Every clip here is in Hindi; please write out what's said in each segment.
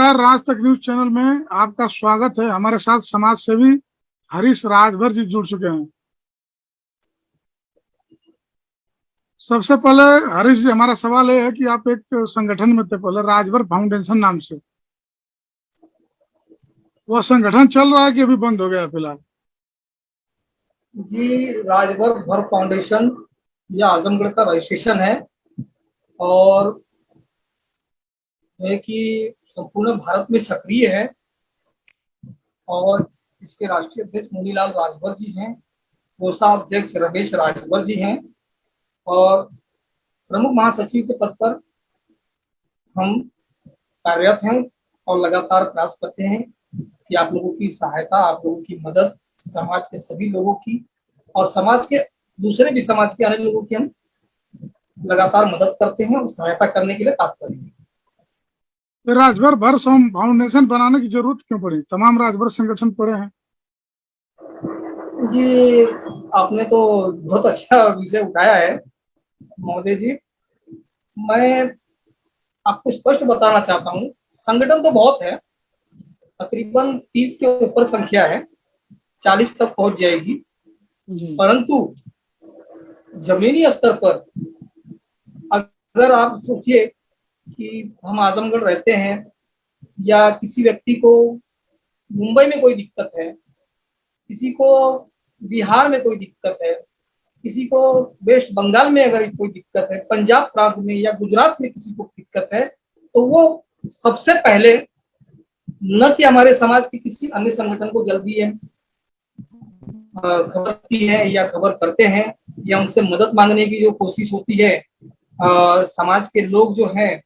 नमस्कार, राज तक न्यूज चैनल में आपका स्वागत है। हमारे साथ समाज सेवी हरीश राजभर जी जुड़ चुके हैं। सबसे पहले हरीश जी, हमारा सवाल ये है कि आप एक संगठन में थे पहले, राजभर फाउंडेशन नाम से। वो संगठन चल रहा है कि अभी बंद हो गया फिलहाल? जी, राजभर फाउंडेशन यह आजमगढ़ का रजिस्ट्रेशन है और है कि संपूर्ण भारत में सक्रिय है। और इसके राष्ट्रीय अध्यक्ष मुनीलाल राजभर जी हैं, कोषाध्यक्ष रमेश राजभर जी हैं और प्रमुख महासचिव के पद पर हम कार्यरत हैं और लगातार प्रयास करते हैं कि आप लोगों की सहायता, आप लोगों की मदद, समाज के सभी लोगों की और समाज के दूसरे भी समाज के अन्य लोगों की हम लगातार मदद करते हैं और सहायता करने के लिए तत्पर हैं। तो राजभर भर फाउंडेशन बनाने की जरूरत क्यों पड़ी? तमाम राजभर संगठन पड़े हैं। जी, आपने तो बहुत अच्छा विषय उठाया है महोदय जी। मैं आपको स्पष्ट बताना चाहता हूँ, संगठन तो बहुत है, तकरीबन 30 के ऊपर संख्या है, 40 तक पहुंच जाएगी। परंतु जमीनी स्तर पर अगर आप सोचिए कि हम आजमगढ़ रहते हैं या किसी व्यक्ति को मुंबई में कोई दिक्कत है, किसी को बिहार में कोई दिक्कत है, किसी को वेस्ट बंगाल में अगर कोई दिक्कत है, पंजाब प्रांत में या गुजरात में किसी को दिक्कत है, तो वो सबसे पहले न कि हमारे समाज के किसी अन्य संगठन को जल्दी है खबर करती है या खबर करते हैं या उनसे मदद मांगने की जो कोशिश होती है। समाज के लोग जो हैं,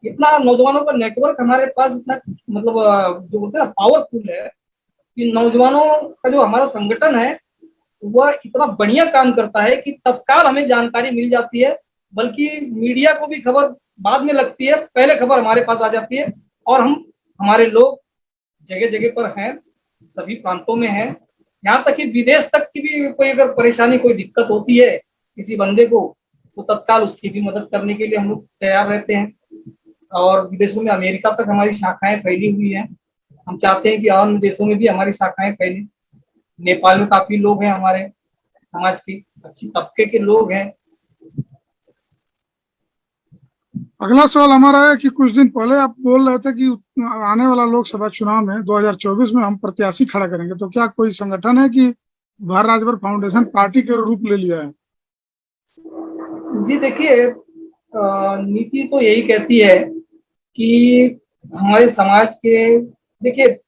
इतना नौजवानों का नेटवर्क हमारे पास इतना मतलब जो बोलते हैं ना पावरफुल है कि नौजवानों का जो हमारा संगठन है वह इतना बढ़िया काम करता है कि तत्काल हमें जानकारी मिल जाती है, बल्कि मीडिया को भी खबर बाद में लगती है, पहले खबर हमारे पास आ जाती है। और हमारे लोग जगह जगह पर हैं, सभी प्रांतों में हैं, यहाँ तक कि विदेश तक की भी कोई अगर परेशानी, कोई दिक्कत होती है किसी बंदे को, तो तत्काल उसकी भी मदद करने के लिए हम लोग तैयार रहते हैं। और विदेशों में अमेरिका तक हमारी शाखाएं फैली हुई हैं। हम चाहते हैं कि अन्य देशों में भी हमारी शाखाएं फैली। नेपाल में काफी लोग हैं, हमारे समाज की अच्छी तबके के लोग हैं। अगला सवाल हमारा है कि कुछ दिन पहले आप बोल रहे थे कि आने वाला लोकसभा चुनाव में 2024 में हम प्रत्याशी खड़ा करेंगे, तो क्या कोई संगठन है कि भारत राजभर फाउंडेशन पार्टी के रूप ले लिया है? जी देखिए, नीति तो यही कहती है कि हमारे समाज के, देखिए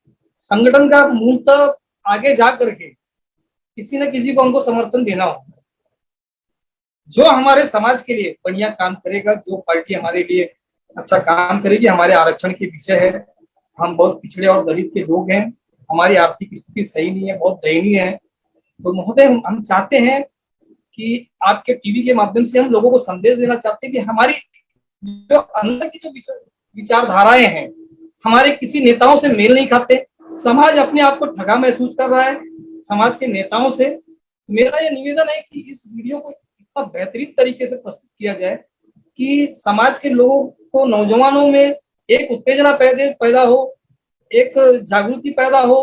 संगठन का मूल तो आगे जा करके किसी न किसी को हमको समर्थन देना होगा। जो हमारे समाज के लिए बढ़िया काम करेगा, जो पार्टी हमारे लिए अच्छा काम करेगी, हमारे आरक्षण के विषय है। हम बहुत पिछड़े और दलित के लोग हैं, हमारी आर्थिक स्थिति सही नहीं है, बहुत दयनीय है। तो महोदय, हम चाहते हैं कि आपके टीवी के माध्यम से हम लोगों को संदेश देना चाहते हैं कि हमारी जो अंदर की जो विचारधाराएं हैं, हमारे किसी नेताओं से मेल नहीं खाते। समाज अपने आप को ठगा महसूस कर रहा है समाज के नेताओं से। मेरा यह निवेदन है कि इस वीडियो को इतना बेहतरीन तरीके से प्रस्तुत किया जाए कि समाज के लोगों को, नौजवानों में एक उत्तेजना पैदा हो, एक जागृति पैदा हो।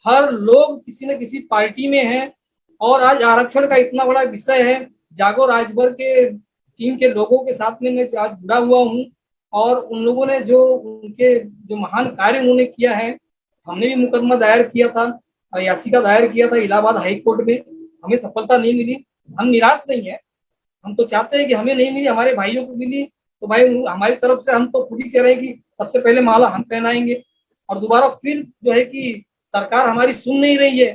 हर लोग किसी न किसी पार्टी में है और आज आरक्षण का इतना बड़ा विषय है। जागो राजभर के टीम के लोगों के साथ में मैं आज जुड़ा हुआ हूँ और उन लोगों ने जो उनके जो महान कार्य उन्होंने किया है, हमने भी मुकदमा दायर किया था, याचिका दायर किया था इलाहाबाद हाई कोर्ट में। हमें सफलता नहीं मिली, हम निराश नहीं है। हम तो चाहते हैं कि हमें नहीं मिली, हमारे भाइयों को मिली, तो भाई हमारी तरफ से हम तो खुद ही कह रहे हैं कि सबसे पहले माला हम पहनाएंगे। और दोबारा फिर जो है कि सरकार हमारी सुन नहीं रही है,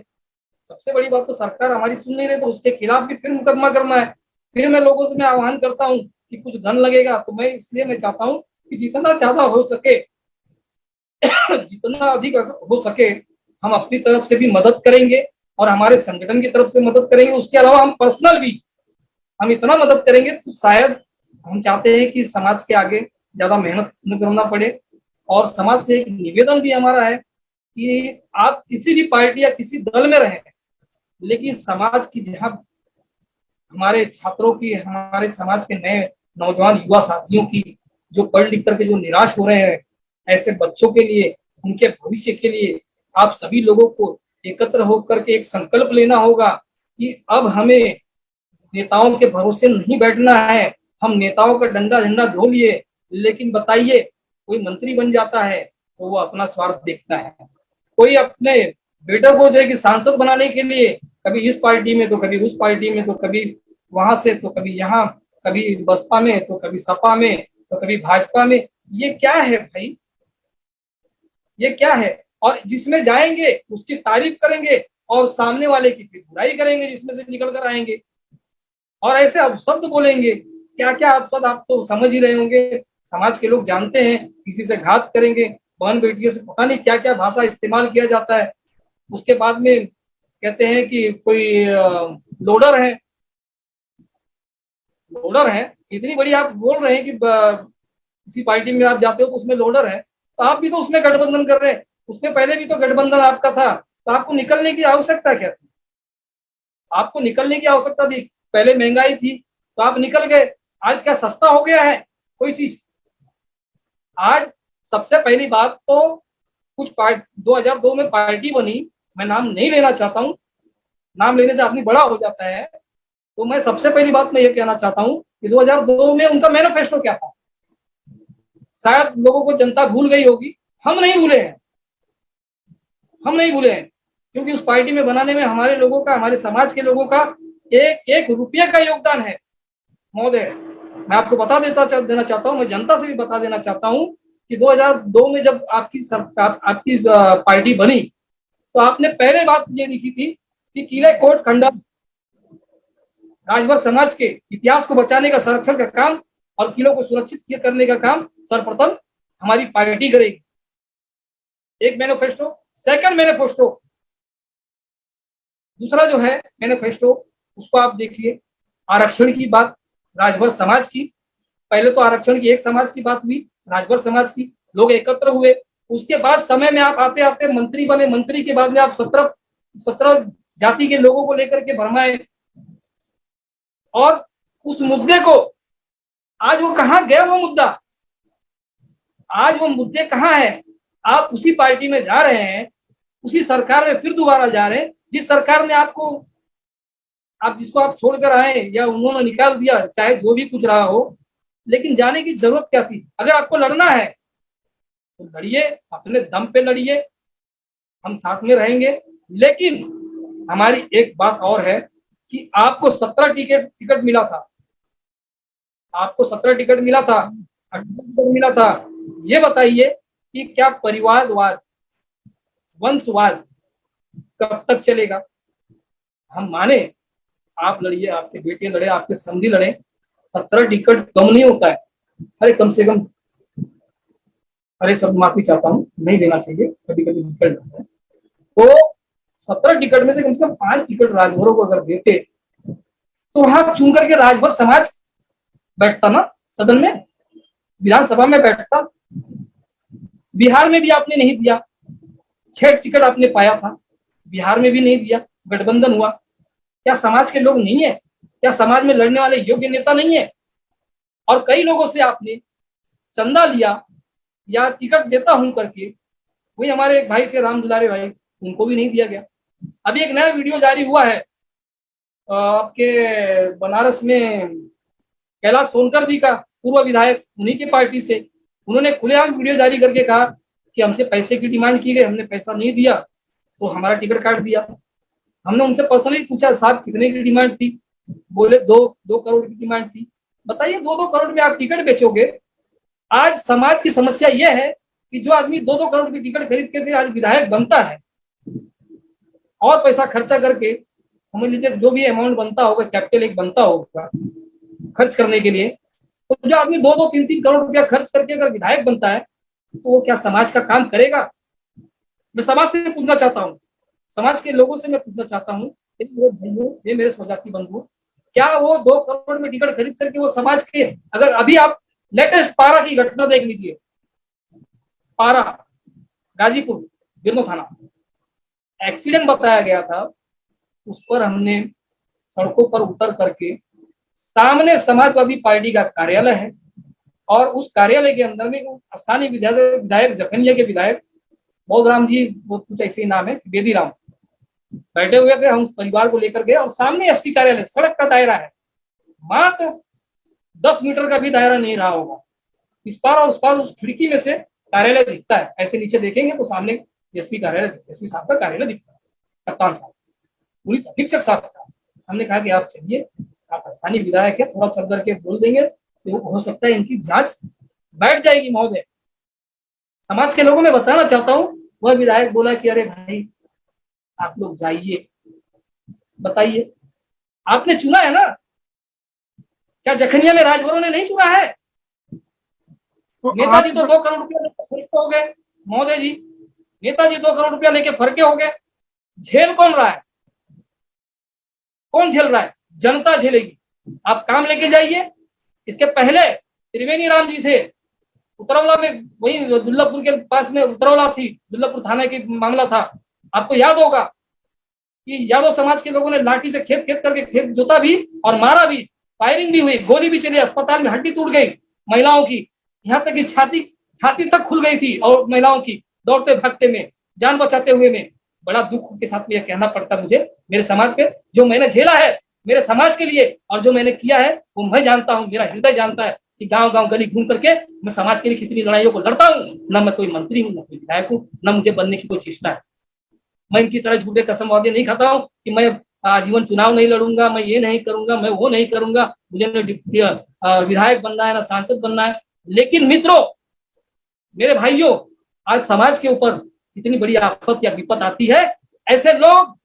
सबसे बड़ी बात तो सरकार हमारी सुन नहीं रही, तो उसके खिलाफ भी फिर मुकदमा करना है। फिर मैं लोगों से मैं आह्वान करता हूँ कि कुछ धन लगेगा, तो मैं इसलिए मैं चाहता हूँ कि जितना ज्यादा हो सके जितना अधिक हो सके हम अपनी तरफ से भी मदद करेंगे और हमारे संगठन की तरफ से मदद करेंगे। उसके अलावा हम पर्सनल भी हम इतना मदद करेंगे तो शायद हम चाहते हैं कि समाज के आगे ज्यादा मेहनत न करना पड़े। और समाज से एक निवेदन भी हमारा है कि आप किसी भी पार्टी या किसी दल में रहें, लेकिन समाज की, जहाँ हमारे छात्रों की, हमारे समाज के नए नौजवान युवा साथियों की जो पढ़ लिख करके जो निराश हो रहे हैं, ऐसे बच्चों के लिए, उनके भविष्य के लिए आप सभी लोगों को एकत्र होकर के एक संकल्प लेना होगा कि अब हमें नेताओं के भरोसे नहीं बैठना है। हम नेताओं का डंडा झंडा ढो लिए, लेकिन बताइए कोई मंत्री बन जाता है तो वो अपना स्वार्थ देखता है। कोई अपने बेटों को जो है कि सांसद बनाने के लिए कभी इस पार्टी में तो कभी उस पार्टी में, तो कभी वहां से तो कभी यहाँ, कभी बसपा में तो कभी सपा में तो कभी भाजपा में। ये क्या है भाई, ये क्या है? और जिसमें जाएंगे उसकी तारीफ करेंगे और सामने वाले की फिर बुराई करेंगे जिसमें से निकल कर आएंगे, और ऐसे अपशब्द बोलेंगे। क्या क्या अपशब्द आप तो समझ ही रहे होंगे, समाज के लोग जानते हैं। किसी से घात करेंगे, बहन बेटियों से पता नहीं क्या क्या भाषा इस्तेमाल किया जाता है। उसके बाद में कहते हैं कि कोई लोडर है, लोडर है। इतनी बड़ी आप बोल रहे हैं कि किसी पार्टी में आप जाते हो तो उसमें लोडर है, तो आप भी तो उसमें गठबंधन कर रहे हैं। उसमें पहले भी तो गठबंधन आपका था, तो आपको निकलने की आवश्यकता क्या थी? आपको निकलने की आवश्यकता थी, पहले महंगाई थी तो आप निकल गए। आज क्या सस्ता हो गया है कोई चीज? आज सबसे पहली बात तो कुछ 2002 में पार्टी बनी, मैं नाम नहीं लेना चाहता हूँ, नाम लेने से आदमी बड़ा हो जाता है। तो मैं सबसे पहली बात मैं ये कहना चाहता हूँ कि 2002 में उनका मैनिफेस्टो क्या था, शायद लोगों को जनता भूल गई होगी। हम नहीं भूले हैं, हम नहीं भूले हैं, क्योंकि उस पार्टी में बनाने में हमारे लोगों का, हमारे समाज के लोगों का एक एक रुपये का योगदान है। महोदय, मैं आपको देना चाहता हूँ, मैं जनता से भी बता देना चाहता हूँ कि 2002 में जब आपकी सरकार, आपकी पार्टी बनी, तो आपने पहले बात ये लिखी थी कि किले कोट खंडन, राजभर समाज के इतिहास को बचाने का, संरक्षण का काम और किलों को सुरक्षित करने का काम सर्वप्रथम हमारी पार्टी करेगी। एक मैनिफेस्टो। सेकंड मैनिफेस्टो, दूसरा जो है मैनिफेस्टो, उसको आप देखिए। आरक्षण की बात, राजभर समाज की, पहले तो आरक्षण की एक समाज की बात हुई, राजभर समाज की, लोग एकत्र हुए। उसके बाद समय में आप आते आते मंत्री बने, मंत्री के बाद में आप 17 जाति के लोगों को लेकर के भरमाए, और उस मुद्दे को आज वो कहां गया, वो मुद्दा आज वो मुद्दे कहां है? आप उसी पार्टी में जा रहे हैं, उसी सरकार में फिर दोबारा जा रहे हैं जिस सरकार ने आपको, आप जिसको आप छोड़कर आए या उन्होंने निकाल दिया, चाहे जो भी कुछ रहा हो, लेकिन जाने की जरूरत क्या थी? अगर आपको लड़ना है तो लड़िए, अपने दम पे लड़िए, हम साथ में रहेंगे। लेकिन हमारी एक बात और है कि आपको 17 टिकट मिला था, आपको 17 टिकट मिला था, 18 टिकट मिला था। ये बताइए कि क्या परिवारवाद, वंशवाद कब तक चलेगा? हम माने आप लड़िए, आपके बेटे लड़े, आपके समधी लड़े, 17 टिकट कम नहीं होता है। अरे कम से कम, अरे सब माफी चाहता हूँ, नहीं देना चाहिए, कभी कभी निकल जाता है। तो 17 टिकट में से कम 5 टिकट राजभरों को अगर देते तो वहां चुन करके राजभर समाज बैठता ना सदन में, विधानसभा में बैठता। बिहार में भी आपने नहीं दिया, 6 टिकट आपने पाया था, बिहार में भी नहीं दिया, गठबंधन हुआ। क्या समाज के लोग नहीं है? क्या समाज में लड़ने वाले योग्य नेता नहीं है? और कई लोगों से आपने चंदा लिया या टिकट देता हूं करके, वही हमारे एक भाई थे राम दुलारे भाई, उनको भी नहीं दिया गया। अभी एक नया वीडियो जारी हुआ है आपके बनारस में, कैलाश सोनकर जी का, पूर्व विधायक, उन्हीं की पार्टी से, उन्होंने खुलेआम वीडियो जारी करके कहा कि हमसे पैसे की डिमांड की गई, हमने पैसा नहीं दिया तो हमारा टिकट काट दिया। हमने उनसे पर्सनली पूछा, साहब कितने की डिमांड थी? बोले 2 करोड़ की डिमांड थी। बताइए 2 करोड़ में आप टिकट बेचोगे? आज समाज की समस्या यह है कि जो आदमी 2 करोड़ की टिकट खरीद के आज विधायक बनता है, और पैसा खर्चा करके, समझ लीजिए जो भी अमाउंट बनता होगा, कैपिटल एक बनता होगा खर्च करने के लिए, तो जो आदमी 2-3 करोड़ रुपया खर्च करके अगर विधायक बनता है तो वो क्या समाज का काम करेगा? मैं समाज से पूछना चाहता हूँ, समाज के लोगों से मैं पूछना चाहता हूँ, ये मेरे स्वजाति बंधु, क्या वो 2 करोड़ में टिकट खरीद करके वो समाज के, अगर अभी आप लेटेस्ट पारा की घटना देख लीजिए, पारा गाजीपुर बिरनो थाना, एक्सीडेंट बताया गया था, उस पर हमने सड़कों पर उतर करके, सामने समाजवादी पार्टी का कार्यालय है, और उस कार्यालय के अंदर में स्थानीय विधायक जखनिया के विधायक बौद्धराम जी, वो कुछ ऐसे ही नाम है, बेदीराम, बैठे हुए थे। हम उस परिवार को लेकर गए और सामने एसपी कार्यालय, सड़क का दायरा है, मात्र 10 मीटर का भी दायरा नहीं रहा होगा। इस पार और उस पार उस खिड़की में से कार्यालय दिखता है, ऐसे नीचे देखेंगे तो सामने एसपी कार्यालय, एसपी साहब का कार्यालय दिखता है, कप्तान साहब, पुलिस अधीक्षक साहब का। हमने कहा कि आप चलिए, आप स्थानीय विधायक है, थोड़ा चल करके बोल देंगे तो हो सकता है इनकी जांच बैठ जाएगी महोदय। समाज के लोगों में बताना चाहता हूँ। वह विधायक बोला कि अरे भाई आप लोग जाइए, बताइए आपने चुना है ना, क्या जखनिया में राजभरों ने नहीं चुना है? नेताजी तो 2 करोड़ रुपया लेके फरके हो गए महोदय जी, नेताजी 2 करोड़ रुपया लेके फरके हो गए। झेल कौन रहा है? कौन झेल रहा है? जनता झेलेगी। आप काम लेके जाइए। इसके पहले त्रिवेणी राम जी थे उतरौला में, वही दुल्लापुर के पास में उतरौला थी, दुल्लापुर थाने की मामला था। आपको याद होगा कि यादव समाज के लोगों ने लाठी से खेत खेत करके खेत जोता भी और मारा भी, फायरिंग भी हुई, गोली भी चली, अस्पताल में हड्डी टूट गई महिलाओं की, यहाँ तक कि छाती तक खुल गई थी और महिलाओं की दौड़ते भागते में, जान बचाते हुए में। बड़ा दुख के साथ यह कहना पड़ता मुझे, मेरे समाज पे जो मैंने झेला है मेरे समाज के लिए और जो मैंने किया है वो मैं जानता हूँ, मेरा हृदय जानता है कि गांव गांव गली घूम करके मैं समाज के लिए कितनी लड़ाइयों को लड़ता हूँ। न मैं कोई मंत्री हूँ, न कोई विधायक हूँ, न मुझे बनने की कोई चेष्टा है। मैं इनकी तरह झूठे कसम वादे नहीं खाता हूँ कि मैं आजीवन चुनाव नहीं लड़ूंगा, मैं ये नहीं करूंगा, मैं वो नहीं करूंगा, मुझे न विधायक बनना है, ना सांसद बनना है। लेकिन मित्रों, मेरे भाइयों, आज समाज के ऊपर इतनी बड़ी आफत या विपत आती है, ऐसे लोग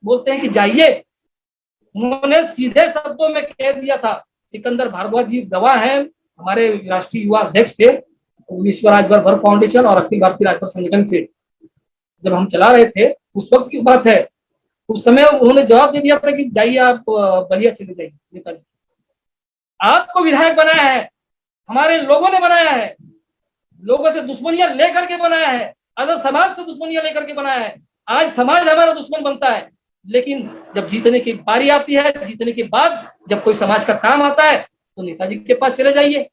बोलते हैं कि जाइए। उन्होंने सीधे शब्दों में कह दिया था, सिकंदर भारद्वाज जी गवाह हैं, हमारे राष्ट्रीय युवा अध्यक्ष थे, विश्व राजभर फाउंडेशन और अखिल भारतीय राजभर संगठन थे, जब हम चला रहे थे उस वक्त की बात है। उस समय उन्होंने जवाब दे दिया था कि जाइए आप बलिया चले जाइए। नेताजी आपको विधायक बनाया है, हमारे लोगों ने बनाया है, लोगों से दुश्मनियां लेकर के बनाया है, अदर समाज से दुश्मनियां लेकर के बनाया है। आज समाज हमारा दुश्मन बनता है, लेकिन जब जीतने की बारी आती है, जीतने के बाद जब कोई समाज का काम आता है तो नेताजी के पास चले जाइए।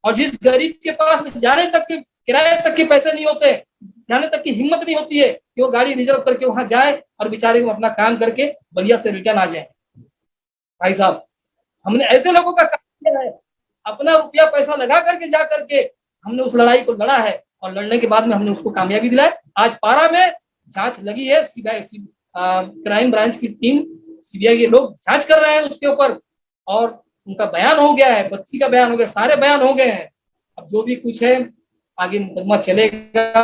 और जिस गरीब के पास जाने तक के किराए तक के पैसे नहीं होते, जाने तक की हिम्मत नहीं होती है कि वो गाड़ी रिजर्व करके वहां जाए और बेचारे को अपना काम करके बलिया से रिटर्न आ जाए। भाई साहब, हमने ऐसे लोगों का काम किया है, अपना रुपया पैसा लगा करके जा करके हमने उस लड़ाई को लड़ा है और लड़ने के बाद में हमने उसको कामयाबी दिलाई। आज पारा में जांच लगी है, क्राइम ब्रांच की टीम, सीबीआई के लोग जांच कर रहे हैं उसके ऊपर, और उनका बयान हो गया है, बच्ची का बयान हो गया, सारे बयान हो गए हैं। अब जो भी कुछ है आगे मुकदमा चलेगा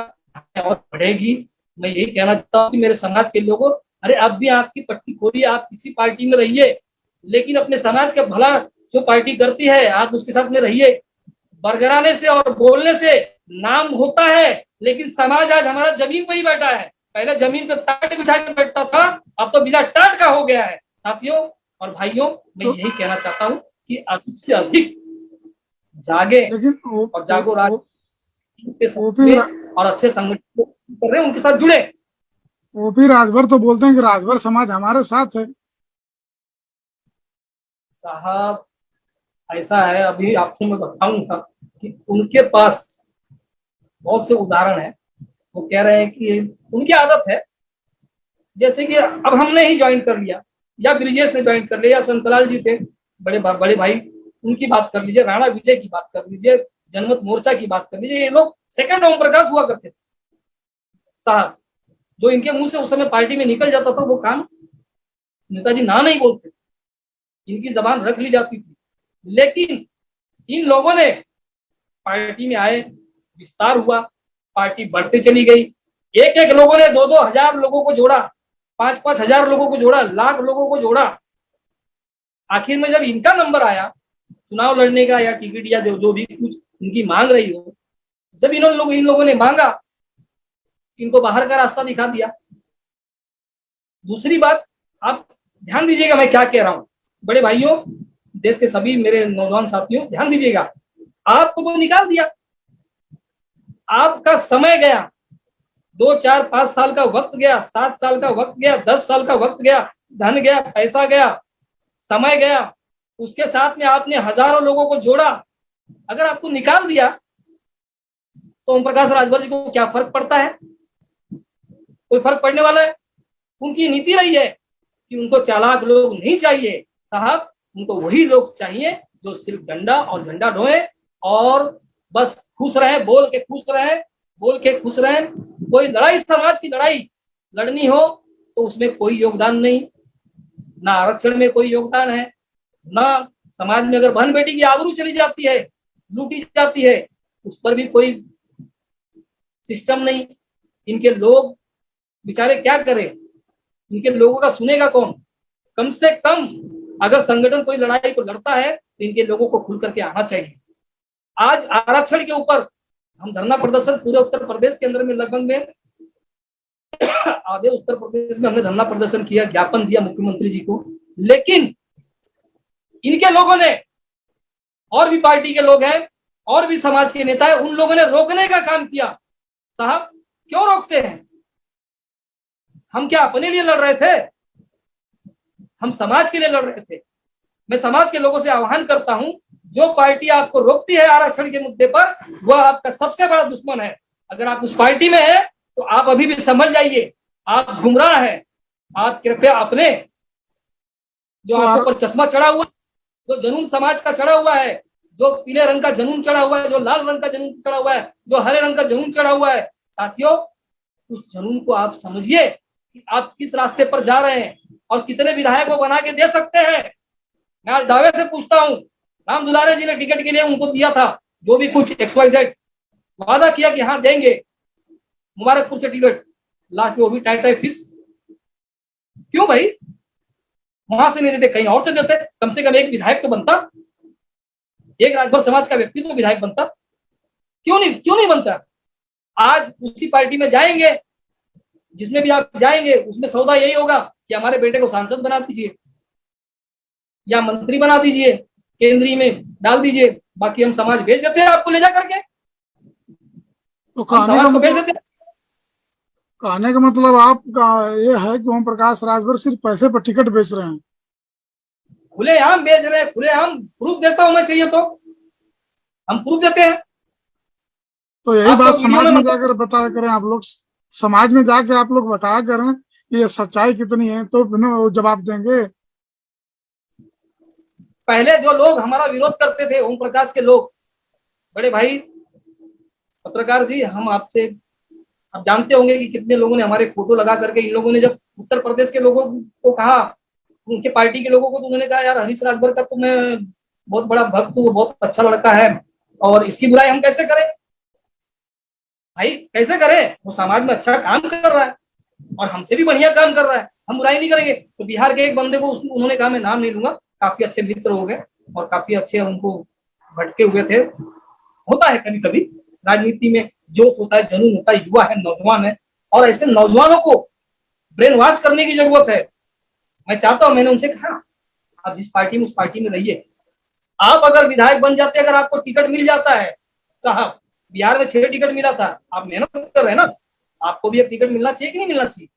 और बढ़ेगी। मैं यही कहना चाहता हूँ कि मेरे समाज के लोगों, अरे अब भी आपकी पट्टी खोलिए, आप किसी पार्टी में रहिए, लेकिन अपने समाज का भला जो पार्टी करती है आप उसके साथ में रहिए। बरगराने से और बोलने से नाम होता है, लेकिन समाज आज हमारा जमीन पर ही बैठा है। पहले जमीन पे टाट बिछा के बैठता था, अब तो बिना टाट का हो गया है। साथियों और भाइयों, मैं यही कहना चाहता हूँ कि अधिक से अधिक जागे, और जागो राज और अच्छे संगठन कर रहे हैं उनके साथ जुड़े। ओपी राजभर तो बोलते हैं कि राजभर समाज हमारे साथ है। साहब ऐसा है, अभी आपको मैं बताऊंगा कि उनके पास बहुत से उदाहरण है। वो कह रहे हैं कि उनकी आदत है, जैसे कि अब हमने ही ज्वाइन कर लिया, या ब्रिजेश ने ज्वाइन कर लिया, या संतलाल जी थे बड़े भाई, उनकी बात कर लीजिए, राणा विजय की बात कर लीजिए, जनमत मोर्चा की बात कर लीजिए, ये लोग सेकंड ओम प्रकाश हुआ करते थे साहब। जो इनके मुंह से उस समय पार्टी में निकल जाता था वो काम नेताजी ना नहीं बोलते, इनकी जबान रख ली जाती थी। लेकिन इन लोगों ने पार्टी में आए, विस्तार हुआ, पार्टी बढ़ती चली गई। एक एक लोगों ने 2-2 हजार लोगों को जोड़ा, 5-5 हजार लोगों को जोड़ा, लाख लोगों को जोड़ा। आखिर में जब इनका नंबर आया चुनाव लड़ने का या टिकट या जो भी कुछ इनकी मांग रही हो, जब इन लोगों ने मांगा, इनको बाहर का रास्ता दिखा दिया। दूसरी बात, आप ध्यान दीजिएगा मैं क्या कह रहा हूं, बड़े भाइयों, देश के सभी मेरे नौजवान साथियों ध्यान दीजिएगा। आपको तो निकाल दिया, आपका समय गया, 2, 4, 5 साल का वक्त गया, 7 साल का वक्त गया, 10 साल का वक्त गया, धन गया, पैसा गया, समय गया। उसके साथ में आपने हजारों लोगों को जोड़ा, अगर आपको निकाल दिया तो ओम प्रकाश राजभर जी को क्या फर्क पड़ता है? कोई फर्क पड़ने वाला है? उनकी नीति रही है कि उनको चालाक लोग नहीं चाहिए साहब, उनको वही लोग चाहिए जो सिर्फ डंडा और झंडा ढोए और बस खुश रहे, बोल के खुश रहे, बोल के खुश रहे। कोई लड़ाई, समाज की लड़ाई लड़नी हो तो उसमें कोई योगदान नहीं, ना आरक्षण में कोई योगदान है, ना समाज में अगर बहन बेटी की आबरू चली जाती है, लूटी जाती है, उस पर भी कोई सिस्टम नहीं। इनके लोग बेचारे क्या करें, इनके लोगों का सुनेगा कौन? कम से कम अगर संगठन कोई लड़ाई को लड़ता है तो इनके लोगों को खुल करके आना चाहिए। आज आरक्षण के ऊपर हम धरना प्रदर्शन पूरे उत्तर प्रदेश के अंदर में लगभग में आधे उत्तर प्रदेश में हमने धरना प्रदर्शन किया, ज्ञापन दिया मुख्यमंत्री जी को, लेकिन इनके लोगों ने, और भी पार्टी के लोग हैं और भी समाज के नेता है, उन लोगों ने रोकने का काम किया। साहब क्यों रोकते हैं? हम क्या अपने लिए लड़ रहे थे? हम समाज के लिए लड़ रहे थे। मैं समाज के लोगों से आह्वान करता हूं, जो पार्टी आपको रोकती है आरक्षण के मुद्दे पर, वह आपका सबसे बड़ा दुश्मन है। अगर आप उस पार्टी में है तो आप अभी भी समझ जाइए, आप गुमराह हैं। आप कृपया अपने जो आंखों पर चश्मा चढ़ा हुआ, जो जुनून समाज का चढ़ा हुआ है, जो पीले रंग का जुनून चढ़ा हुआ है, जो लाल रंग का जुनून चढ़ा हुआ है, जो हरे रंग का जुनून चढ़ा हुआ है, साथियों उस जुनून को आप समझिए कि आप किस रास्ते पर जा रहे हैं और कितने विधायकों को बना के दे सकते हैं। मैं आज दावे से पूछता हूं, राम दुलारे जी ने टिकट के लिए उनको दिया था जो भी कुछ XYZ वादा किया कि हाँ देंगे मुबारकपुर से टिकट, लास्ट में वो भी टाइट फिश। क्यों भाई? वहां से नहीं देते, कहीं और से देते, कम से कम एक विधायक तो बनता, एक राजभर समाज का व्यक्ति तो विधायक बनता। क्यों नहीं बनता? आज उसी पार्टी में जाएंगे, जिसमें भी आप जाएंगे उसमें सौदा यही होगा कि हमारे बेटे को सांसद बना दीजिए या मंत्री बना दीजिए, केंद्रीय में डाल दीजिए, बाकी हम समाज भेज देते हैं आपको ले जा करके, तो हम समाज को भेज देते हैं। कहने का मतलब आपका ये है कि ओम प्रकाश राजभर सिर्फ पैसे पर टिकट बेच रहे हैं? खुलेआम बेच रहे हैं, खुलेआम। प्रूफ देता हूं मैं, चाहिए तो हम प्रूफ देते हैं। तो यही आप बात तो वीडियो समाज में में जाकर बताया करें, आप लोग समाज में जाके आप लोग बताया करें कि ये सच्चाई कितनी है, तो वो जवाब देंगे। पहले जो लोग हमारा विरोध करते थे, ओम प्रकाश के लोग, बड़े भाई पत्रकार जी, हम आपसे, आप जानते होंगे कि कितने लोगों ने हमारे फोटो लगा करके, इन लोगों ने जब उत्तर प्रदेश के लोगों को कहा, उनके पार्टी के लोगों को, तो उन्होंने कहा यार हरीश राजभर का तो मैं बहुत बड़ा भक्त हूँ, वो बहुत अच्छा लड़का है और इसकी बुराई हम कैसे करें? भाई कैसे करें? वो समाज में अच्छा काम कर रहा है और हमसे भी बढ़िया काम कर रहा है, हम बुराई नहीं करेंगे। तो बिहार के एक बंदे को उन्होंने कहा, मैं नाम नहीं लूंगा, काफी अच्छे मित्र हो गए और काफी अच्छे उनको भटके हुए थे। होता है कभी कभी राजनीति में, जोश होता है, जुनून होता है, युवा है, नौजवान है, और ऐसे नौजवानों को ब्रेन वॉश करने की जरूरत है। मैं चाहता हूं, मैंने उनसे कहा आप जिस पार्टी में उस पार्टी में रहिए। आप अगर विधायक बन जाते, अगर आपको टिकट मिल जाता है, साहब बिहार में 6 टिकट मिला था, आप मेहनत कर रहे हैं ना, आपको भी एक टिकट मिलना चाहिए कि नहीं मिलना चाहिए?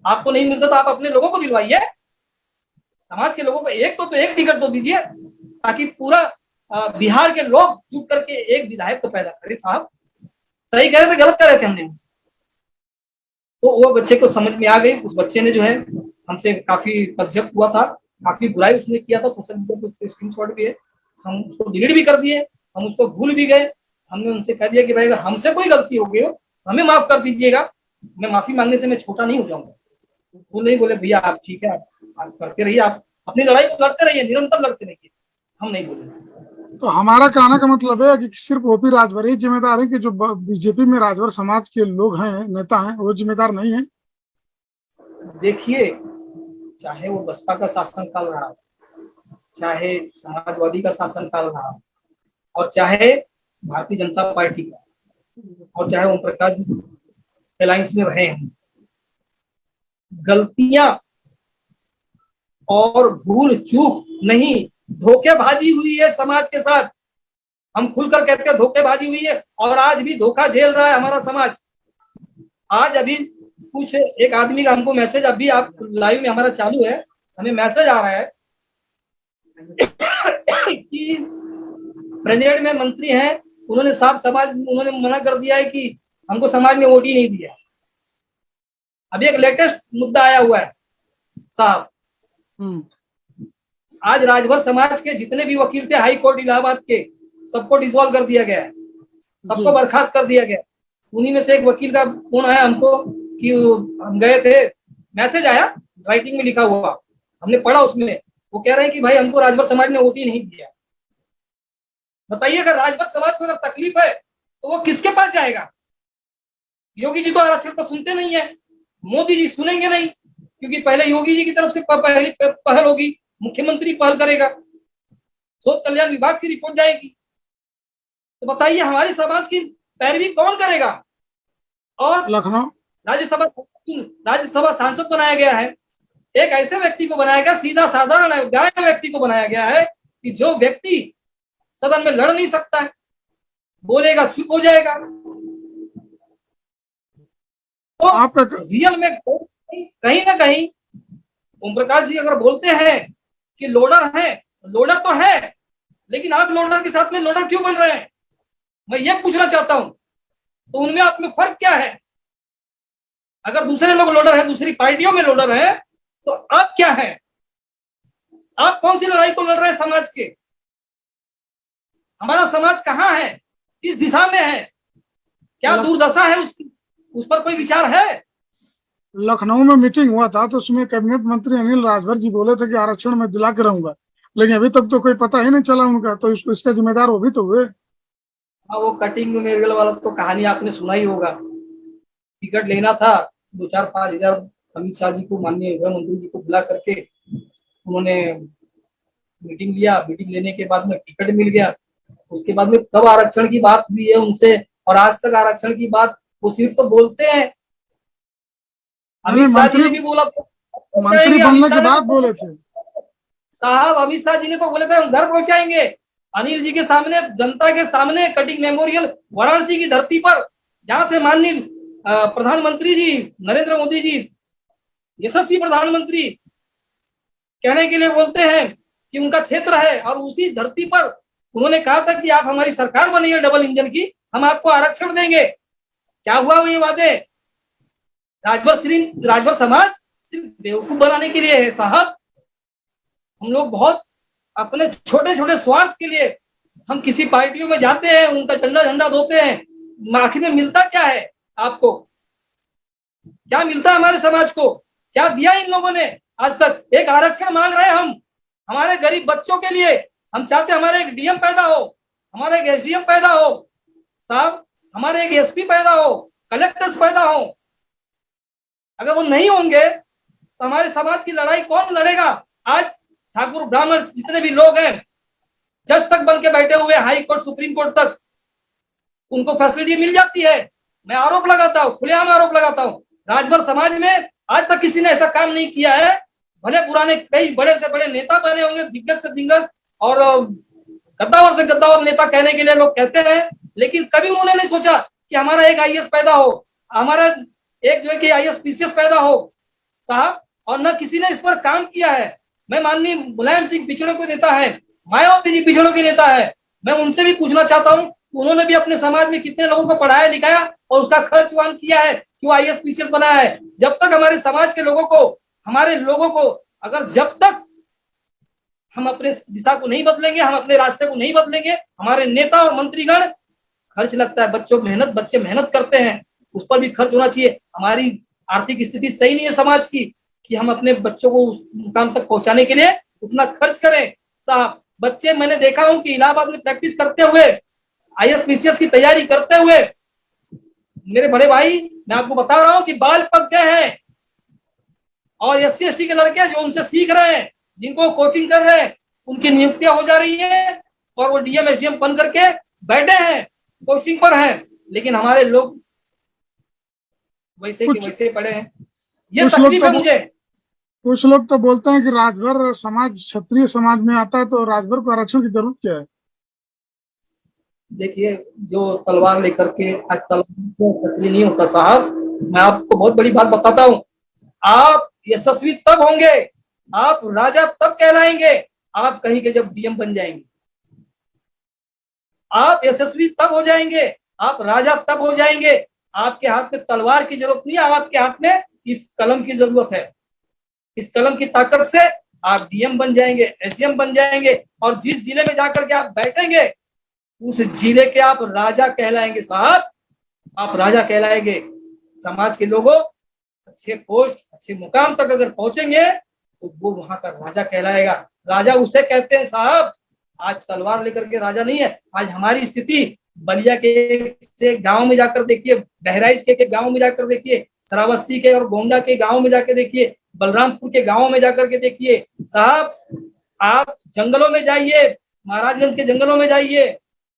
आपको नहीं मिलता तो आप अपने लोगों को दिलवाइए, समाज के लोगों को एक तो एक टिकट तो दीजिए, ताकि पूरा बिहार के लोग जुट करके एक विधायक तो पैदा करें। साहब सही कह रहे थे, गलत कर रहे थे हमने? तो वो बच्चे को समझ में आ गई। उस बच्चे ने जो है हमसे काफी तज्जब हुआ था, काफी बुराई उसने किया था, सोशल मीडिया पे स्क्रीनशॉट भी है, हम उसको डिलीट भी कर दिए, हम उसको भूल भी गए। हमने उनसे कह दिया कि भाई अगर हमसे कोई गलती हो गई हो हमें माफ कर दीजिएगा, मैं माफी मांगने से मैं छोटा नहीं हो जाऊंगा। वो नहीं बोले भैया आप ठीक है, आप करते रहिए, आप अपनी लड़ाई को लड़ते रहिए, निरंतर लड़ते रहिए, हम नहीं बोले। तो हमारा कहने का मतलब है कि सिर्फ ओपी राजभर ही जिम्मेदार है कि जो बीजेपी में राजभर समाज के लोग हैं, नेता हैं, वो जिम्मेदार नहीं है? देखिए, चाहे वो बसपा का शासनकाल रहा, चाहे समाजवादी का शासनकाल रहा, और चाहे भारतीय जनता पार्टी का, और चाहे ओम प्रकाश जी अलायंस में रहे हैं, गलतियां और भूल चूक नहीं, धोखेबाजी हुई है समाज के साथ। हम खुलकर कहते हैं धोखेबाजी हुई है, और आज भी धोखा झेल रहा है हमारा समाज। आज अभी कुछ एक आदमी का हमको मैसेज, अभी आप लाइव में हमारा चालू है, हमें मैसेज आ रहा है कि प्रेसिडेंट में मंत्री हैं, उन्होंने उन्होंने मना कर दिया है कि हमको समाज ने वोट ही नहीं दिया। अभी एक लेटेस्ट मुद्दा आया हुआ है साहब, आज राजभर समाज के जितने भी वकील थे हाई कोर्ट इलाहाबाद के, सबको डिसॉल्व कर दिया गया है, सबको बर्खास्त कर दिया गया। उन्हीं में से एक वकील का फोन आया हमको कि हम गए थे, मैसेज आया राइटिंग में लिखा हुआ, हमने पढ़ा, उसमें वो कह रहे हैं कि भाई हमको राजभर समाज ने वोट ही नहीं दिया। बताइए, अगर राजभर समाज को अगर तकलीफ है तो वो किसके पास जाएगा? योगी जी तो आरक्षण पर सुनते नहीं है, मोदी जी सुनेंगे नहीं, क्योंकि पहले योगी जी की तरफ से पहली पहल होगी, मुख्यमंत्री पहल करेगा, शोध कल्याण विभाग की रिपोर्ट जाएगी। तो बताइए हमारी समाज की पैरवी कौन करेगा? और लखनऊ राज्यसभा सांसद बनाया गया है, एक ऐसे व्यक्ति को बनाया गया, सीधा साधारण गाय व्यक्ति को बनाया गया है कि जो व्यक्ति सदन में लड़ नहीं सकता है, बोलेगा चुप हो जाएगा। तो आप रियल में कहीं ना कहीं ओम प्रकाश जी अगर बोलते हैं कि लोडर है, लोडर तो है, लेकिन आप लोडर के साथ में लोडर क्यों बन रहे हैं? मैं ये पूछना चाहता हूं। तो उनमें आप में फर्क क्या है? अगर दूसरे लोग लोडर हैं, दूसरी पार्टियों में लोडर हैं, तो आप क्या है? आप कौन सी लड़ाई को लड़ रहे हैं समाज के? हमारा समाज कहां है, किस दिशा में है, क्या दुर्दशा है उसकी, उस पर कोई विचार है? लखनऊ में मीटिंग हुआ था तो उसमें कैबिनेट मंत्री अनिल राजभर जी बोले थे कि आरक्षण मैं दिला के रहूंगा, लेकिन अभी तक तो कोई पता ही नहीं चला उनका, तो इसका जिम्मेदार वो भी तो हुए। हाँ, वो कटिंग मेरगल वाला तो कहानी आपने सुना ही होगा। टिकट लेना था, 2-4-5 हजार अमित शाह जी को, माननीय गृह मंत्री जी को बुला करके उन्होंने मीटिंग लिया। मीटिंग लेने के बाद में टिकट मिल गया। उसके बाद में कब आरक्षण की बात हुई है उनसे, और आज तक आरक्षण की बात वो सिर्फ तो बोलते हैं। अमित शाह जी ने भी बोला, मंत्री बनने के बाद बोले थे साहब, अमित शाह जी ने तो बोले थे हम घर पहुंचाएंगे। अनिल जी के सामने, जनता के सामने कटिंग मेमोरियल वाराणसी की धरती पर, जहां से माननीय प्रधानमंत्री जी नरेंद्र मोदी जी, यशस्वी प्रधानमंत्री कहने के लिए बोलते हैं कि उनका क्षेत्र है, और उसी धरती पर उन्होंने कहा था कि आप हमारी सरकार बनिए डबल इंजन की, हम आपको आरक्षण देंगे। क्या हुआ वो ये वादे? राजभर समाज सिर्फ बेवकूफ बनाने के लिए है साहब। हम लोग बहुत अपने छोटे छोटे स्वार्थ के लिए हम किसी पार्टियों में जाते हैं, उनका झंडा धोते हैं, आखिर में मिलता क्या है? आपको क्या मिलता है? हमारे समाज को क्या दिया इन लोगों ने आज तक? एक आरक्षण मांग रहे हैं हम हमारे गरीब बच्चों के लिए। हम चाहते हमारे एक डीएम पैदा हो, हमारे एक एसडीएम पैदा हो साहब, हमारे एक एसपी पैदा हो, कलेक्टर्स पैदा हो। अगर वो नहीं होंगे तो हमारे समाज की लड़ाई कौन लड़ेगा? आज ठाकुर ब्राह्मण जितने भी लोग हैं, जज तक बन के बैठे हुए, हाई कोर्ट सुप्रीम कोर्ट तक, उनको फैसिलिटी मिल जाती है। मैं आरोप लगाता हूँ, खुलेआम आरोप लगाता हूँ, राजभर समाज में आज तक किसी ने ऐसा काम नहीं किया है। भले पुराने कई बड़े से बड़े नेता बने होंगे, दिग्गज से दिग्गज और गद्दावर से गद्दावर नेता कहने के लिए लोग कहते हैं, लेकिन कभी उन्होंने नहीं सोचा कि हमारा एक आईएएस पैदा हो, हमारा एक जो है कि आईएएस पीसीएस पैदा हो साहब, और न किसी ने इस पर काम किया है। मैं माननीय मुलायम सिंह पिछड़ों के नेता है, मायावती जी पिछड़ों के नेता है, मैं उनसे भी पूछना चाहता हूँ उन्होंने भी अपने समाज में कितने लोगों को पढ़ाया लिखाया और उसका खर्च वहन किया है कि वो आईएएस पीसीएस बनाया है। जब तक हमारे समाज के लोगों को, हमारे लोगों को, अगर जब तक हम अपने दिशा को नहीं बदलेंगे, हम अपने रास्ते को नहीं बदलेंगे, हमारे नेता और मंत्रीगण, खर्च लगता है, बच्चे मेहनत करते हैं, उस पर भी खर्च होना चाहिए। हमारी आर्थिक स्थिति सही नहीं है समाज की कि हम अपने बच्चों को उस मुकाम तक पहुंचाने के लिए उतना खर्च करें साहब। बच्चे मैंने देखा हूं कि इलाहाबाद में प्रैक्टिस करते हुए, आईएएस पीसीएस की तैयारी करते हुए, मेरे बड़े भाई मैं आपको बता रहा हूं कि बाल पक गए हैं। और एससी एसटी के लड़के जो उनसे सीख रहे हैं, जिनको कोचिंग कर रहे हैं, उनकी नियुक्तियां हो जा रही है और वो डीएम एसडीएम बन करके बैठे हैं, पोस्टिंग पर हैं, लेकिन हमारे लोग वैसे के वैसे पड़े हैं। ये तकलीफ है मुझे। कुछ लोग तो बोलते हैं कि राजभर समाज क्षत्रिय समाज में आता है, तो राजभर को आरक्षण की जरूरत क्या है? देखिए, जो तलवार लेकर के आज क्षत्रिय नहीं होता साहब। मैं आपको बहुत बड़ी बात बताता हूँ, आप यशस्वी तब होंगे, आप राजा तब कहलाएंगे, आप कहीं के जब डीएम बन जाएंगे। आप यशस्वी तब हो जाएंगे, आप राजा तब हो जाएंगे, आपके हाथ में तलवार की जरूरत नहीं है, आपके हाथ में इस कलम की जरूरत है। इस कलम की ताकत से आप डीएम बन जाएंगे, एसडीएम बन जाएंगे, और जिस जिले में जाकर के आप बैठेंगे उस जिले के आप राजा कहलाएंगे साहब, आप राजा कहलाएंगे। समाज के लोगों अच्छे पोस्ट, अच्छे मुकाम तक अगर पहुंचेंगे तो वो वहां का राजा कहलाएगा। राजा उसे कहते हैं साहब, आज तलवार लेकर के राजा नहीं है। आज हमारी स्थिति बलिया के गांव में जाकर देखिए, बहराइच के गांव में जाकर देखिए, श्रावस्ती के और गोंडा के गांव में जाकर देखिए, बलरामपुर के गांव में जाकर के देखिए साहब। आप जंगलों में जाइए, महाराजगंज के जंगलों में जाइए,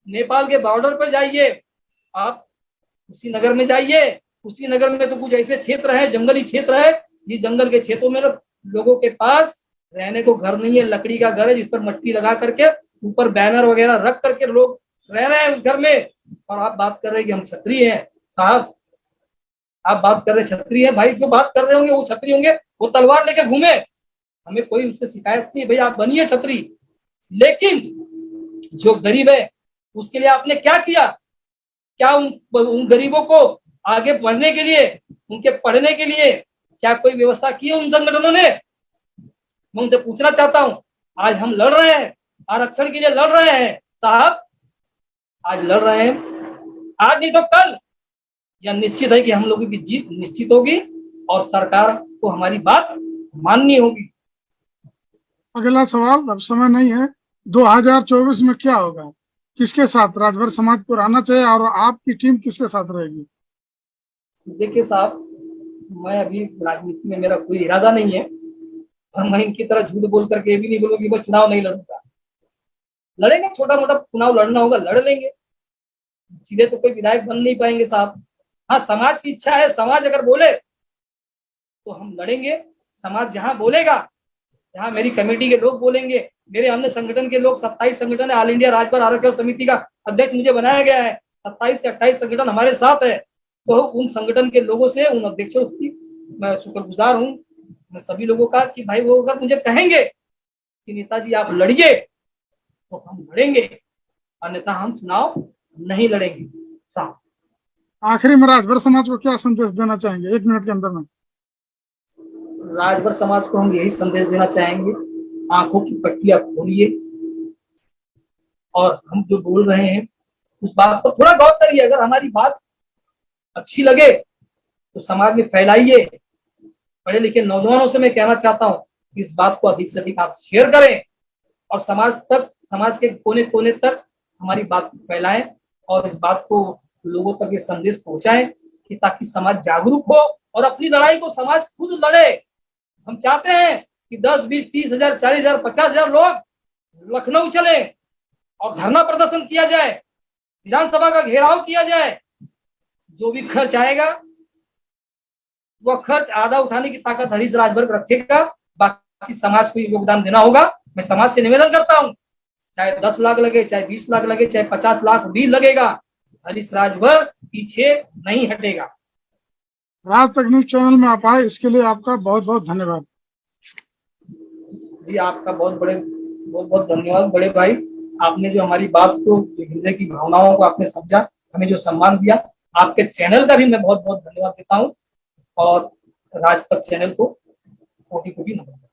नेपाल के बॉर्डर पर जाइए, आप कुशीनगर में जाइए। कुशीनगर में तो कुछ ऐसे क्षेत्र है, जंगली क्षेत्र है, जिस जंगल के क्षेत्रों में लोगों के पास रहने को घर नहीं है, लकड़ी का घर है जिस पर मट्टी लगा करके ऊपर बैनर वगैरह रख करके लोग रह रहे हैं उस घर में। और आप बात कर रहे हैं कि हम क्षत्रिय हैं साहब, आप बात कर रहे हैं क्षत्रिय है। भाई जो बात कर रहे होंगे वो क्षत्रिय होंगे, वो तलवार लेके घूमे, हमें कोई उससे शिकायत नहीं, भाई आप बनिए क्षत्रिय। लेकिन जो गरीब है उसके लिए आपने क्या किया? क्या उन गरीबों को आगे बढ़ने के लिए, उनके पढ़ने के लिए क्या कोई व्यवस्था की है उन संगठनों ने? मैं उनसे पूछना चाहता हूं। आज हम लड़ रहे हैं, आरक्षण के लिए लड़ रहे हैं साहब, आज लड़ रहे हैं, आज नहीं तो कल यह निश्चित है कि हम लोगों की जीत निश्चित होगी और सरकार को हमारी बात माननी होगी। अगला सवाल, अब समय नहीं है, 2024 में क्या होगा, किसके साथ राजभर समाज को रहना चाहिए और आपकी टीम किसके साथ रहेगी? देखिए साहब, मैं अभी राजनीति में मेरा कोई इरादा नहीं है और मैं इनकी तरह झूठ बोल करके भी नहीं बोलूंगा कि मैं चुनाव नहीं लड़ूंगा। लड़ेंगे, छोटा मोटा चुनाव लड़ना होगा लड़ लेंगे, सीधे तो कोई विधायक बन नहीं पाएंगे साहब। हाँ, समाज की इच्छा है, समाज अगर बोले तो हम लड़ेंगे। समाज जहां बोलेगा, जहां मेरी कमेटी के लोग बोलेंगे, मेरे अन्य संगठन के लोग, 27 संगठन है, ऑल इंडिया राजभर आरक्षण समिति का अध्यक्ष मुझे बनाया गया है, 27 से 28 संगठन हमारे साथ है। तो उन संगठन के लोगों से, उन अध्यक्षों की मैं शुक्रगुजार हूँ, मैं सभी लोगों का, कि भाई वो अगर मुझे कहेंगे कि नेताजी आप लड़िए तो हम लड़ेंगे, अन्यथा हम चुनाव नहीं लड़ेंगे साहब। आखिरी में राजभर समाज को क्या संदेश देना चाहेंगे 1 मिनट के अंदर में? राजभर समाज को हम यही संदेश देना चाहेंगे, आंखों की पट्टियां खोलिए और हम जो बोल रहे हैं उस बात पर थोड़ा गौर करिए। अगर हमारी बात अच्छी लगे तो समाज में फैलाइए। पढ़े लिखे नौजवानों से मैं कहना चाहता हूँ कि इस बात को अधिक से अधिक आप शेयर करें और समाज के कोने कोने तक हमारी बात को फैलाएं और इस बात को लोगों तक ये संदेश पहुंचाएं कि ताकि समाज जागरूक हो और अपनी लड़ाई को समाज खुद लड़े। हम चाहते हैं कि 10, 20, 30 हजार, 40 हजार, 50 हजार लोग लखनऊ चले और धरना प्रदर्शन किया जाए, विधानसभा का घेराव किया जाए। जो भी खर्च आएगा वह खर्च आधा उठाने की ताकत हरीश राजभर रखेगा, बाकी समाज को योगदान देना होगा। मैं समाज से निवेदन करता हूं, चाहे 10 लाख लगे, चाहे 20 लाख लगे, चाहे 50 लाख भी लगेगा, हरीश राजभर पीछे नहीं हटेगा। राज तक न्यूज चैनल में आप आए, इसके लिए आपका बहुत बहुत धन्यवाद। जी, आपका बहुत बहुत धन्यवाद बड़े भाई। आपने जो हमारी बात को, हृदय की भावनाओं को आपने समझा, हमें जो सम्मान दिया, आपके चैनल का भी मैं बहुत बहुत धन्यवाद देता हूँ और राज तक चैनल को कोटि कोटि नमस्कार।